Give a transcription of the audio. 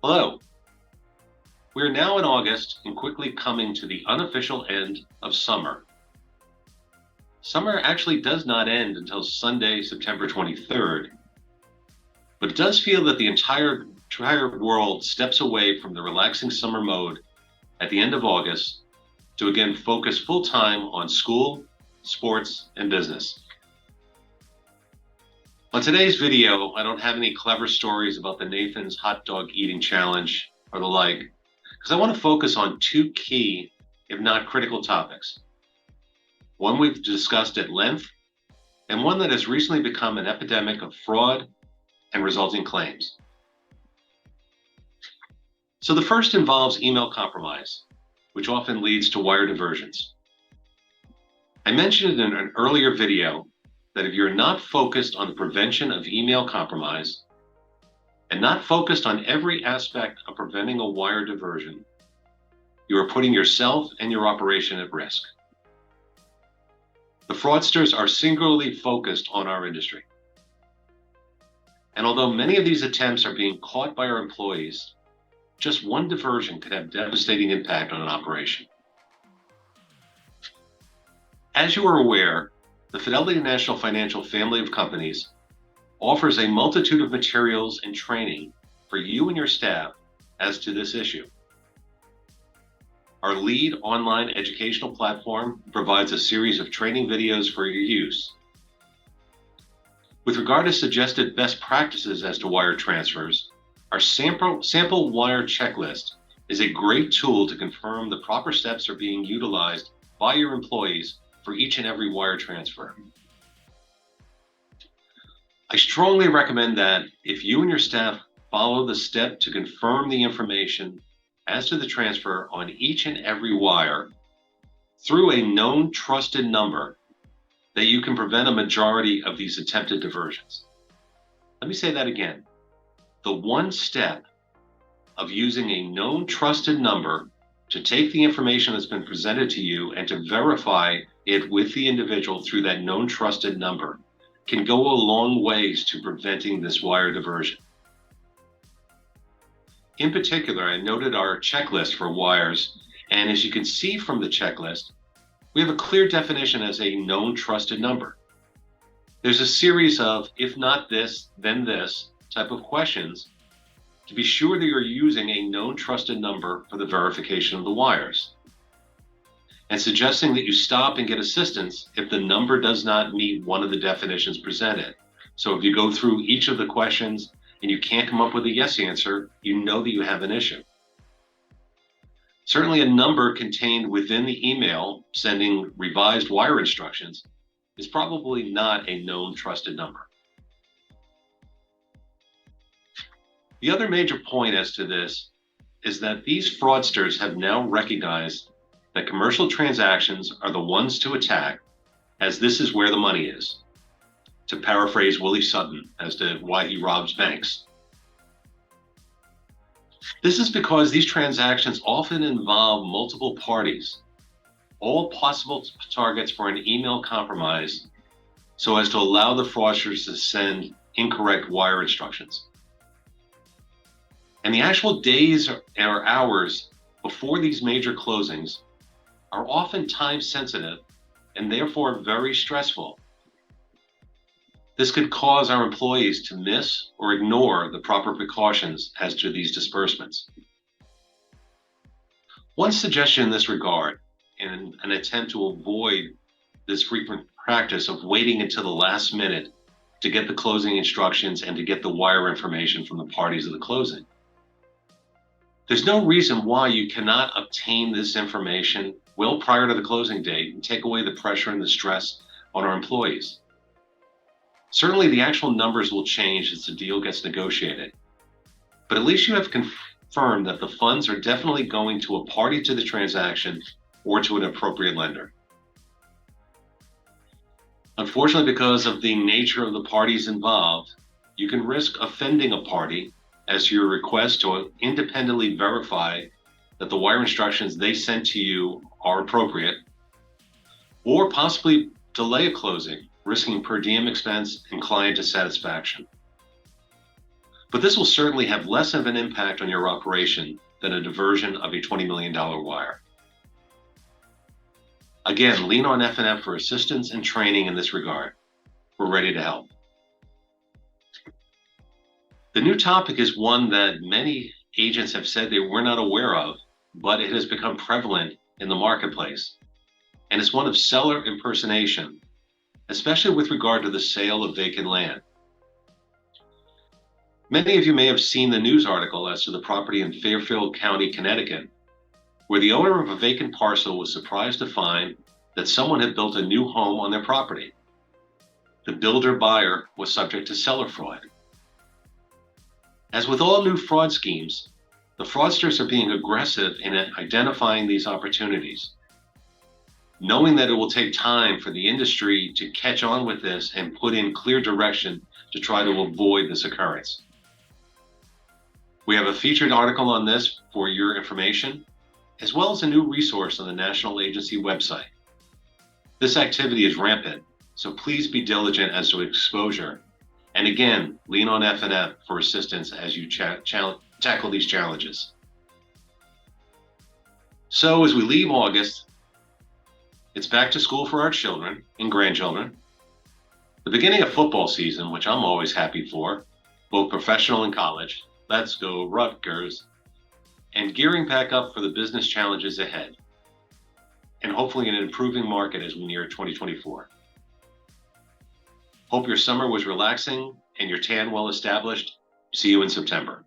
Hello. We are now in August and quickly coming to the unofficial end of summer. Summer actually does not end until Sunday, September 23rd, but it does feel that the entire world steps away from the relaxing summer mode at the end of August to again focus full time on school, sports, and business. On today's video, I don't have any clever stories about the Nathan's hot dog eating challenge or the like, because I want to focus on two key, if not critical topics. One we've discussed at length, and one that has recently become an epidemic of fraud and resulting claims. So the first involves email compromise, which often leads to wire diversions. I mentioned in an earlier video that if you're not focused on the prevention of email compromise and not focused on every aspect of preventing a wire diversion, you are putting yourself and your operation at risk. The fraudsters are singularly focused on our industry. And although many of these attempts are being caught by our employees, just one diversion could have devastating impact on an operation. As you are aware, the Fidelity National Financial family of companies offers a multitude of materials and training for you and your staff as to this issue. Our lead online educational platform provides a series of training videos for your use. With regard to suggested best practices as to wire transfers, our sample wire checklist is a great tool to confirm the proper steps are being utilized by your employees for each and every wire transfer. I strongly recommend that if you and your staff follow the step to confirm the information as to the transfer on each and every wire through a known trusted number, that you can prevent a majority of these attempted diversions. Let me say that again. The one step of using a known trusted number to take the information that's been presented to you and to verify it with the individual through that known trusted number can go a long ways to preventing this wire diversion. In particular, I noted our checklist for wires, and as you can see from the checklist, we have a clear definition as a known trusted number. There's a series of, if not this, then this type of questions to be sure that you're using a known trusted number for the verification of the wires, and suggesting that you stop and get assistance if the number does not meet one of the definitions presented. So if you go through each of the questions and you can't come up with a yes answer, you know that you have an issue. Certainly a number contained within the email sending revised wire instructions is probably not a known trusted number. The other major point as to this is that these fraudsters have now recognized that commercial transactions are the ones to attack, as this is where the money is, to paraphrase Willie Sutton as to why he robs banks. This is because these transactions often involve multiple parties, all possible targets for an email compromise, so as to allow the fraudsters to send incorrect wire instructions. And the actual days or hours before these major closings are often time sensitive and therefore very stressful. This could cause our employees to miss or ignore the proper precautions as to these disbursements. One suggestion in this regard, in an attempt to avoid this frequent practice of waiting until the last minute to get the closing instructions and to get the wire information from the parties of the closing. There's no reason why you cannot obtain this information well prior to the closing date and take away the pressure and the stress on our employees. Certainly the actual numbers will change as the deal gets negotiated, but at least you have confirmed that the funds are definitely going to a party to the transaction or to an appropriate lender. Unfortunately, because of the nature of the parties involved, you can risk offending a party as to your request to independently verify that the wire instructions they sent to you are appropriate, or possibly delay a closing, risking per diem expense and client dissatisfaction. But this will certainly have less of an impact on your operation than a diversion of a $20 million wire. Again, lean on F&F for assistance and training in this regard. We're ready to help. The new topic is one that many agents have said they were not aware of, but it has become prevalent in the marketplace. And it's one of seller impersonation, especially with regard to the sale of vacant land. Many of you may have seen the news article as to the property in Fairfield County, Connecticut, where the owner of a vacant parcel was surprised to find that someone had built a new home on their property. The builder buyer was subject to seller fraud. As with all new fraud schemes, the fraudsters are being aggressive in identifying these opportunities, knowing that it will take time for the industry to catch on with this and put in clear direction to try to avoid this occurrence. We have a featured article on this for your information, as well as a new resource on the National Agency website. This activity is rampant, so please be diligent as to exposure. And again, lean on F&F for assistance as you tackle these challenges. So as we leave August, it's back to school for our children and grandchildren. The beginning of football season, which I'm always happy for, both professional and college. Let's go Rutgers. And gearing back up for the business challenges ahead. And hopefully an improving market as we near 2024. Hope your summer was relaxing and your tan well established. See you in September.